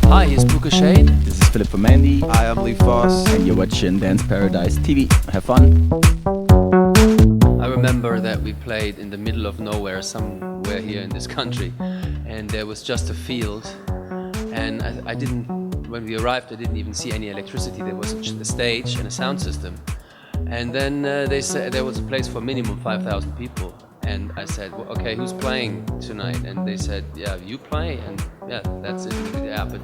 Hi, here's Booka Shade. This is from A.N.D.Y. Hi, I'm Lee Foss. And you're watching Dance Paradise TV. Have fun. I remember that we played in the middle of nowhere, somewhere here in this country, and there was just a field. And I didn't, when we arrived, I didn't even see any electricity. There was a stage and a sound system. And then they said there was a place for minimum 5,000 people. And I said, well, okay, who's playing tonight? And they said, yeah, you play. And yeah, that's it. Yeah, but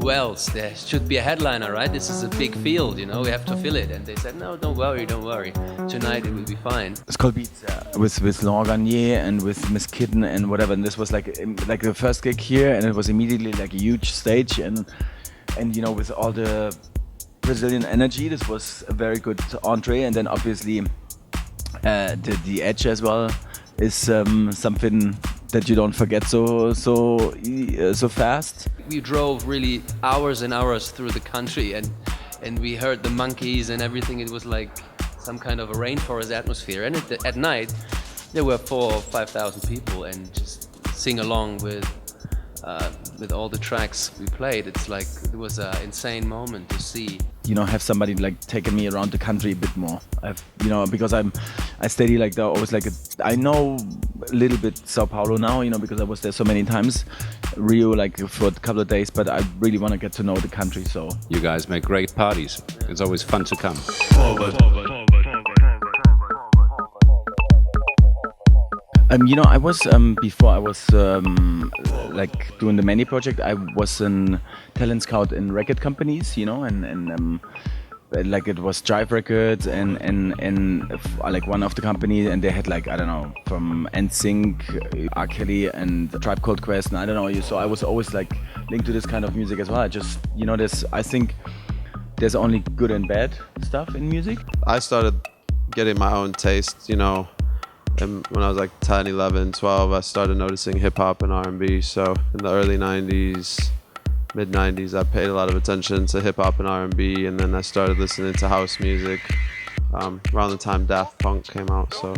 who else? There should be a headliner, right? This is a big field, you know, we have to fill it. And they said, no, don't worry. Tonight it will be fine. It's called Beats with Laurent Garnier and with Miss Kitten and whatever. And this was like the first gig here, and it was immediately like a huge stage. And you know, with all the Brazilian energy, this was a very good entree. And then obviously the edge as well is something that you don't forget so fast. We drove really hours and hours through the country, and we heard the monkeys and everything. It was like some kind of a rainforest atmosphere. And at night, there were 4,000 or 5,000 people, and just sing along with all the tracks we played. It's like it was an insane moment to see. You know, have somebody like taking me around the country a bit more. Because I steady like there always like I know a little bit Sao Paulo now, you know, because I was there so many times. Rio like for a couple of days, but I really want to get to know the country. So you guys make great parties. It's always fun to come. You know, I was before I was like doing the Mandy project. I was a talent scout in record companies, you know, and like it was Jive Records and like one of the companies, and they had like, I don't know, from NSYNC, R. Kelly and Tribe Called Quest, and I don't know. So I was always like linked to this kind of music as well. I just, you know, I think there's only good and bad stuff in music. I started getting my own taste, you know, and when I was like 10, 11, 12, I started noticing hip-hop and R&B. So in the early 90s, mid-90s, I paid a lot of attention to hip-hop and R&B, and then I started listening to house music around the time Daft Punk came out. So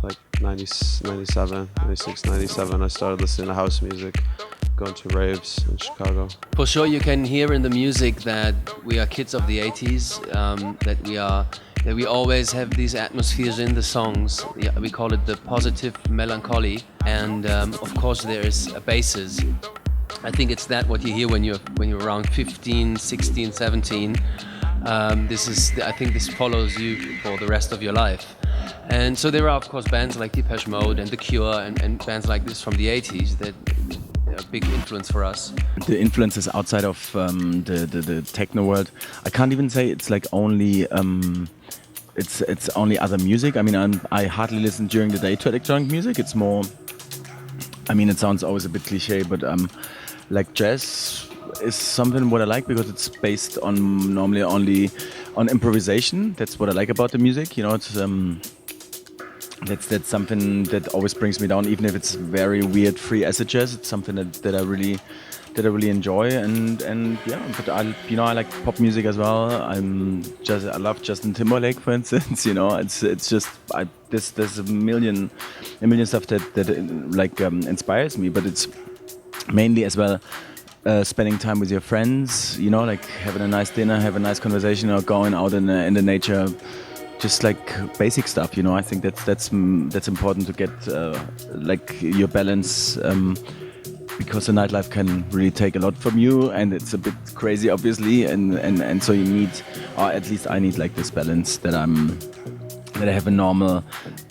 like 97, 96, 97, I started listening to house music, going to raves in Chicago. For sure, you can hear in the music that we are kids of the 80s, that we always have these atmospheres in the songs. Yeah, we call it the positive melancholy, and of course there is a basis. I think it's that what you hear when you're around 15, 16, 17. I think this follows you for the rest of your life. And so there are of course bands like Depeche Mode and The Cure and bands like this from the 80s that are a big influence for us. The influences outside of the techno world, I can't even say it's like only it's only other music. I mean, I hardly listen during the day to electronic music. It's more, I mean, it sounds always a bit cliche, but like jazz is something what I like because it's based on normally only on improvisation. That's what I like about the music. You know, it's that's something that always brings me down, even if it's very weird free acid jazz. It's something that I really enjoy, and yeah. But I like pop music as well. I love Justin Timberlake, for instance. You know, it's just there's a million stuff that like inspires me. But it's mainly as well spending time with your friends. You know, like having a nice dinner, have a nice conversation, or going out in the nature. Just like basic stuff, you know. I think that's important to get like your balance. Because the nightlife can really take a lot from you, and it's a bit crazy, obviously, and so you need, or at least I need, like this balance that I have a normal,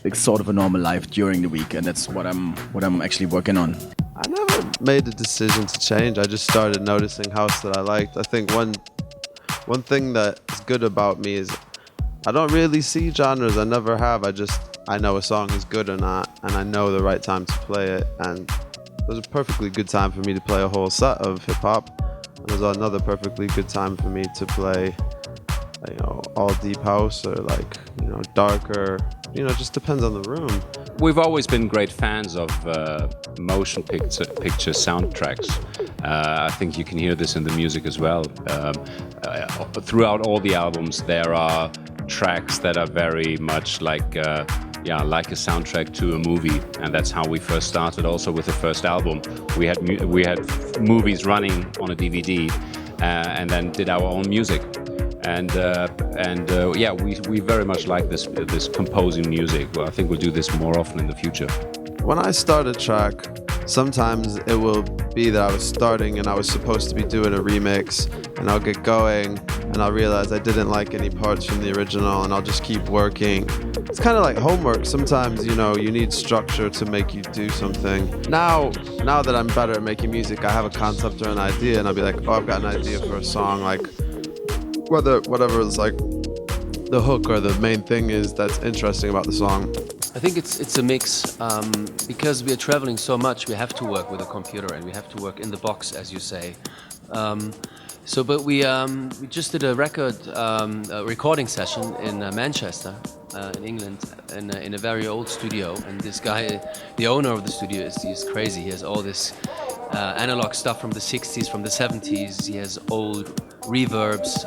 like sort of a normal life during the week, and that's what I'm actually working on. I never made the decision to change. I just started noticing house that I liked. I think one thing that is good about me is I don't really see genres. I never have. I know a song is good or not, and I know the right time to play it, and it was a perfectly good time for me to play a whole set of hip-hop. It was another perfectly good time for me to play, you know, all deep house or like, you know, darker. You know, it just depends on the room. We've always been great fans of motion picture soundtracks. I think you can hear this in the music as well. Throughout all the albums, there are tracks that are very much like like a soundtrack to a movie, and that's how we first started. Also with the first album, we had movies running on a DVD, and then did our own music. And we very much like this composing music. Well, I think we'll do this more often in the future. When I start a track, sometimes it will be that I was starting and I was supposed to be doing a remix, and I'll get going and I'll realize I didn't like any parts from the original, and I'll just keep working. It's kind of like homework. Sometimes, you know, you need structure to make you do something. Now that I'm better at making music, I have a concept or an idea, and I'll be like, oh, I've got an idea for a song, like whatever is like the hook or the main thing is that's interesting about the song. I think it's a mix, because we are traveling so much. We have to work with a computer, and we have to work in the box, as you say. But we just did a recording session in Manchester, in England, in a very old studio. And this guy, the owner of the studio, he's crazy. He has all this analog stuff from the 60s, from the 70s. He has old reverbs.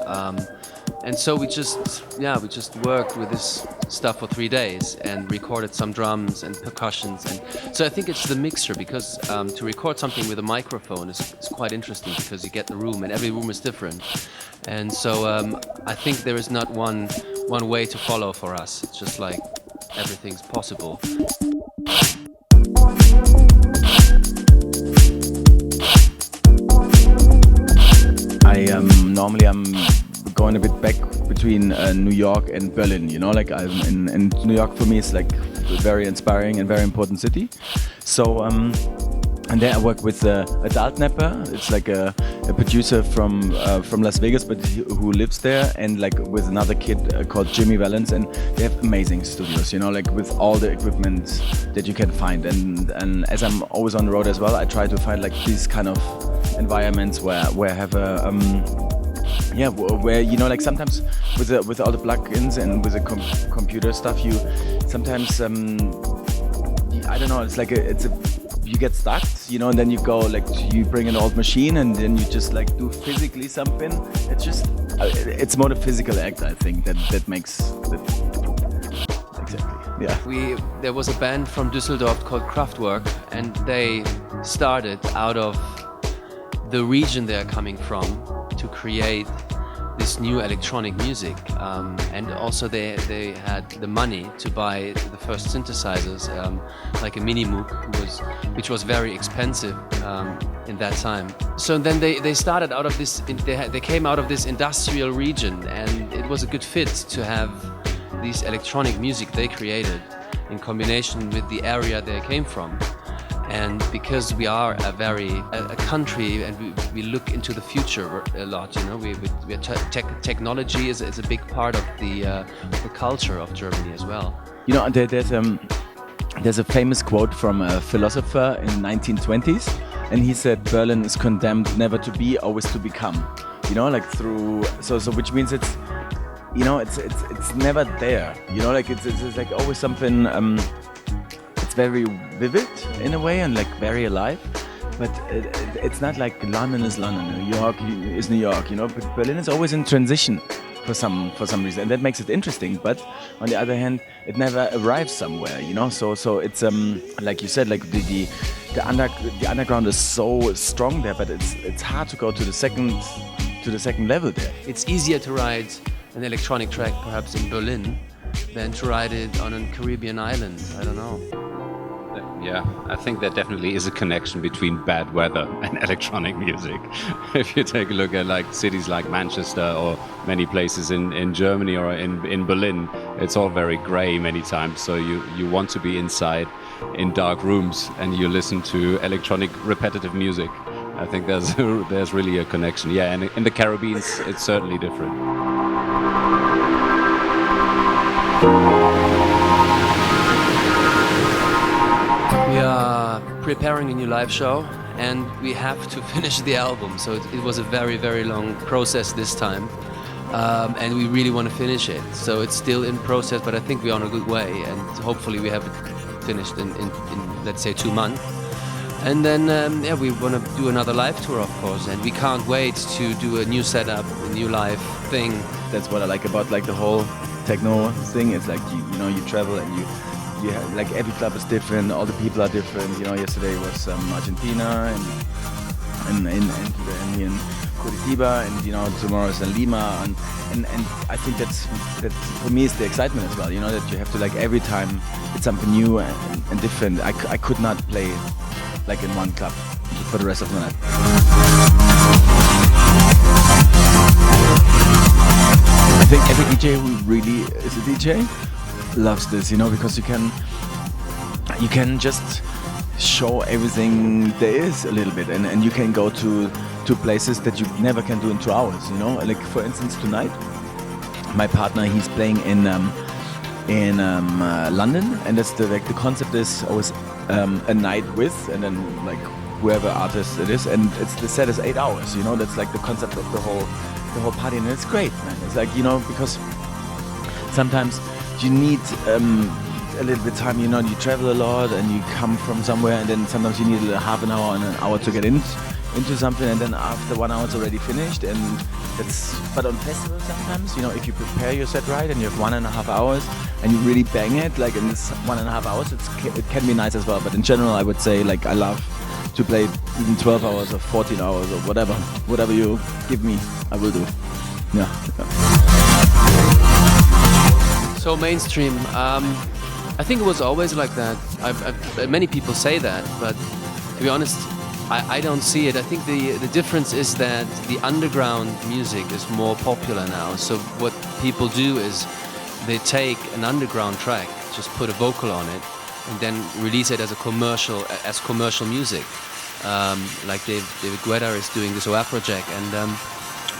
And so we just worked with this stuff for 3 days and recorded some drums and percussions. And so I think it's the mixture, because to record something with a microphone is quite interesting, because you get the room, and every room is different. And so I think there is not one way to follow for us. It's just like everything's possible. Normally I'm going a bit back between New York and Berlin, you know, like I'm in New York. For me it's like a very inspiring and very important city. So and there I work with Adult Nepper. It's like a producer from Las Vegas, but who lives there, and like with another kid called Jimmy Valence, and they have amazing studios, you know, like with all the equipment that you can find. And as I'm always on the road as well, I try to find like these kind of environments where I have a where, you know, like sometimes with all the plugins and with the computer stuff, you sometimes I don't know, it's like you get stuck, you know, and then you go like you bring an old machine and then you just like do physically something. It's just it's more the physical act, I think, that makes it. Exactly. Yeah. There was a band from Düsseldorf called Kraftwerk, and they started out of the region they're coming from to create this new electronic music, and also they had the money to buy the first synthesizers, like a Mini Moog, which was very expensive in that time. So then they started out of this. They came out of this industrial region, and it was a good fit to have this electronic music they created in combination with the area they came from. And because we are a country, and we look into the future a lot, you know, technology is a big part of the culture of Germany as well. You know, there's a famous quote from a philosopher in 1920s, and he said Berlin is condemned never to be, always to become. You know, like through so which means it's, you know, it's never there. You know, like it's like always something. Very vivid in a way, and like very alive, but it's not like London is London, New York is New York, you know. But Berlin is always in transition for some reason, and that makes it interesting. But on the other hand, it never arrives somewhere, you know. So it's like you said, like the underground is so strong there, but it's hard to go to the second level there. It's easier to write an electronic track perhaps in Berlin than to write it on a Caribbean island. I don't know. Yeah, I think there definitely is a connection between bad weather and electronic music. If you take a look at like cities like Manchester or many places in Germany or in Berlin, it's all very grey many times. So you want to be inside in dark rooms and you listen to electronic repetitive music. I think there's really a connection. Yeah, and in the Caribbean, it's certainly different. We are preparing a new live show, and we have to finish the album. So it was a very, very long process this time, and we really want to finish it. So it's still in process, but I think we're on a good way, and hopefully we have it finished in let's say 2 months. And then we want to do another live tour, of course, and we can't wait to do a new setup, a new live thing. That's what I like about like the whole techno thing. It's like you know, you travel and you have, like every club is different, all the people are different. You know, yesterday was Argentina and here in Curitiba, and you know tomorrow is in Lima, and I think that for me is the excitement as well. You know, that you have to, like, every time it's something new and different. I could not play like in one club for the rest of the night. I think every DJ who really is a DJ loves this, you know, because you can just show everything there is a little bit, and you can go to places that you never can do in 2 hours, you know. Like for instance tonight, my partner, he's playing in London, and that's the concept is always a night with, and then like whoever artist it is, and the set is 8 hours, you know. That's like the concept of the whole party, and it's great, man. It's like, you know, because sometimes you need a little bit time, you know, you travel a lot and you come from somewhere, and then sometimes you need half an hour and an hour to get into something, and then after 1 hour it's already finished. And but on festivals sometimes, you know, if you prepare your set right and you have 1.5 hours and you really bang it, like in this 1.5 hours, it can be nice as well. But in general, I would say, like, I love to play even 12 hours or 14 hours or whatever you give me, I will do. Yeah. So mainstream, I think it was always like that. Many people say that, but to be honest, I don't see it. I think the difference is that the underground music is more popular now. So what people do is they take an underground track, just put a vocal on it, and then release it as commercial music. Like David Guetta is doing this, or Afrojack, and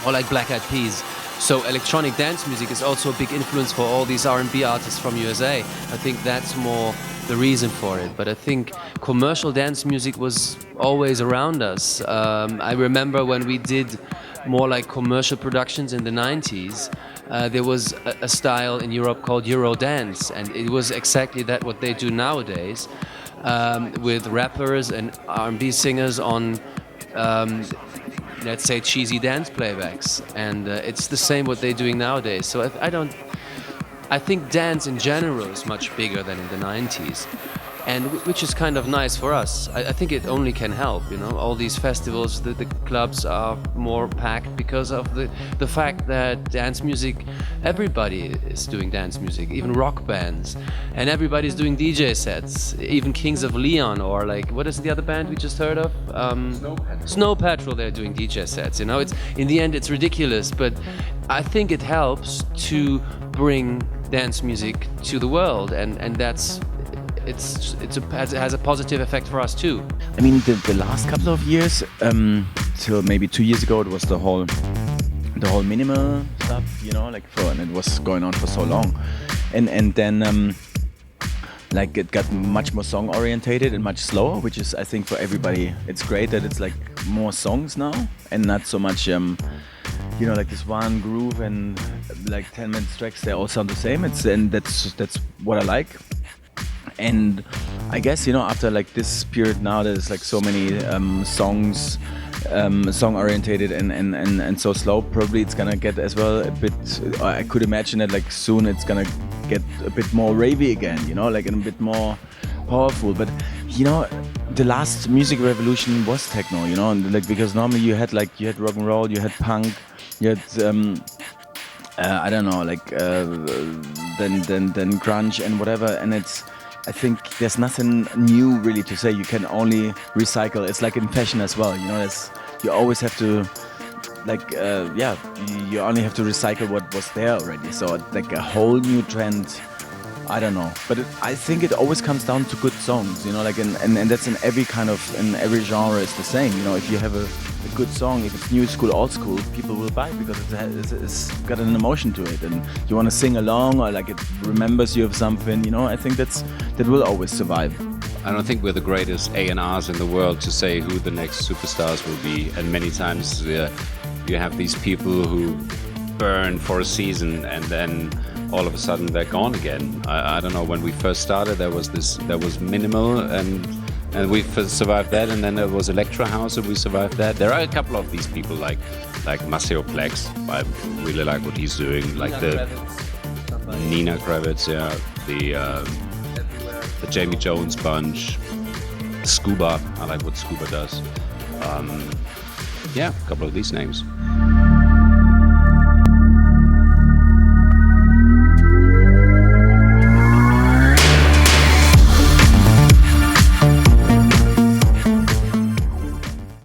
or like Black Eyed Peas. So electronic dance music is also a big influence for all these R&B artists from USA. I think that's more the reason for it. But I think commercial dance music was always around us. I remember when we did more like commercial productions in the 90s, there was a style in Europe called Eurodance, and it was exactly that what they do nowadays, with rappers and R&B singers on let's say cheesy dance playbacks, and it's the same what they're doing nowadays. So I think dance in general is much bigger than in the 90s, and which is kind of nice for us. I think it only can help, you know. All these festivals, the clubs are more packed because of the fact that dance music, everybody is doing dance music, even rock bands, and everybody's doing DJ sets, even Kings of Leon, or like, what is the other band we just heard of? Snow Patrol, they're doing DJ sets, you know. It's, in the end, it's ridiculous, but I think it helps to bring dance music to the world, and that's it has a positive effect for us too. I mean, the last couple of years, till maybe 2 years ago, it was the whole minimal stuff, you know, like and it was going on for so long, and then like it got much more song orientated and much slower, which is, I think, for everybody, it's great that it's like more songs now and not so much you know, like this one groove and like 10 minutes tracks, they all sound the same. And that's what I like. And I guess, you know, after like this period now, there's like so many songs, song orientated and so slow. Probably it's gonna get as well a bit. I could imagine that like soon it's gonna get a bit more ravey again, you know, like and a bit more powerful. But you know, the last music revolution was techno, you know, and like because normally you had rock and roll, you had punk, you had I don't know, like then grunge and whatever, and I think there's nothing new really to say. You can only recycle. It's like in fashion as well, you know. You always have to, like, you only have to recycle what was there already. So like a whole new trend, I don't know. But I think it always comes down to good songs, you know. Like and that's in every genre is the same. You know, if you have a good song, if it's new school, old school, people will buy it because it's got an emotion to it, and you want to sing along, or like it remembers you of something, you know. I think that will always survive. I don't think we're the greatest A&Rs in the world to say who the next superstars will be, and many times you have these people who burn for a season and then all of a sudden they're gone again. I don't know, when we first started there was minimal and we survived that, and then there was Electro House and we survived that. There are a couple of these people like Maceo Plex. I really like what he's doing, like Nina Kravitz, yeah, the Jamie Jones bunch, Scuba. I like what Scuba does. Yeah, a couple of these names.